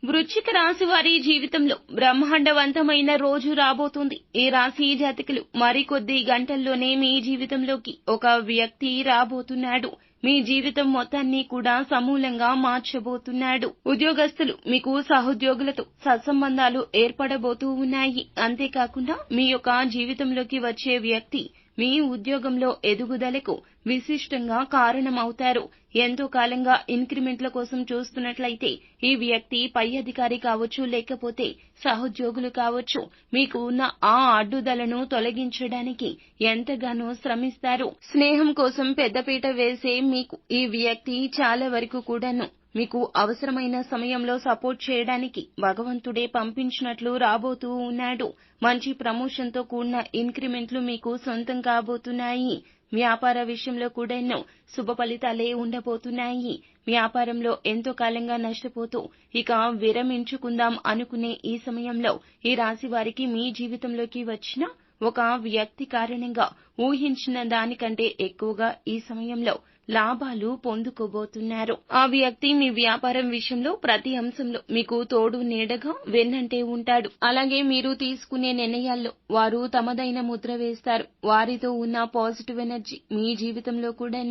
వృశ్చిక రాశి వారి జీవితంలో బ్రహ్మాండవంతమైన రోజు రాబోతుంది. ఈ రాశి జాతకులు మరికొద్ది గంటల్లోనే మీ జీవితంలోకి ఒక వ్యక్తి రాబోతున్నాడు. మీ జీవితం మొత్తాన్ని కూడా సమూలంగా మార్చబోతున్నాడు. ఉద్యోగస్తులు మీకు సహోద్యోగులతో సత్సంబంధాలు ఏర్పడబోతూ ఉన్నాయి. అంతేకాకుండా మీ యొక్క జీవితంలోకి వచ్చే వ్యక్తి మీ ఉద్యోగంలో ఎదుగుదలకు విశిష్టంగా కారణమవుతారు. ఎంతో కాలంగా ఇంక్రిమెంట్ల కోసం చూస్తున్నట్లయితే ఈ వ్యక్తి పై అధికారి కావచ్చు, లేకపోతే సహోద్యోగులు కావచ్చు, మీకు ఉన్న ఆ అడ్డుదలను తొలగించడానికి ఎంతగానో శ్రమిస్తారు. స్నేహం కోసం పెద్దపీట వేసే మీకు ఈ వ్యక్తి చాలా వరకు కూడాను మీకు అవసరమైన సమయంలో సపోర్ట్ చేయడానికి భగవంతుడే పంపించినట్లు రాబోతూ ఉన్నాడు. మంచి ప్రమోషన్తో కూడిన ఇంక్రిమెంట్లు మీకు సొంతం కాబోతున్నాయి. వ్యాపార విషయంలో కూడా ఎన్నో శుభ ఫలితాలే ఉండబోతున్నాయి. వ్యాపారంలో ఎంతో కాలంగా నష్టపోతూ ఇక విరమించుకుందాం అనుకునే ఈ సమయంలో ఈ రాశి వారికి మీ జీవితంలోకి వచ్చిన ఒక వ్యక్తి కారణంగా ఊహించిన దానికంటే ఎక్కువగా ఈ సమయంలో లాభాలు పొందుకోబోతున్నారు. ఆ వ్యక్తి మీ వ్యాపారం విషయంలో ప్రతి అంశంలో మీకు తోడు నీడగా వెన్నంటే ఉంటాడు. అలాగే మీరు తీసుకునే నిర్ణయాల్లో వారు తమదైన ముద్ర వేస్తారు. వారితో ఉన్న పాజిటివ్ ఎనర్జీ మీ జీవితంలో కూడా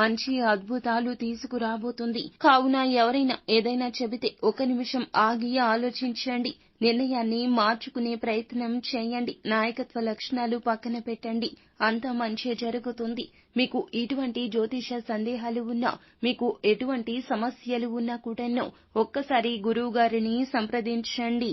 మంచి అద్భుతాలు తీసుకురాబోతుంది. కావున ఎవరైనా ఏదైనా చెబితే ఒక నిమిషం ఆగి ఆలోచించండి. నిర్ణయాన్ని మార్చుకునే ప్రయత్నం చేయండి. నాయకత్వ లక్షణాలు పక్కన పెట్టండి. అంతా మంచి జరుగుతుంది. మీకు ఇటువంటి జ్యోతిష సందేహాలు ఉన్నా, మీకు ఎటువంటి సమస్యలు ఉన్నా కూడా ఒక్కసారి గురువు గారిని సంప్రదించండి.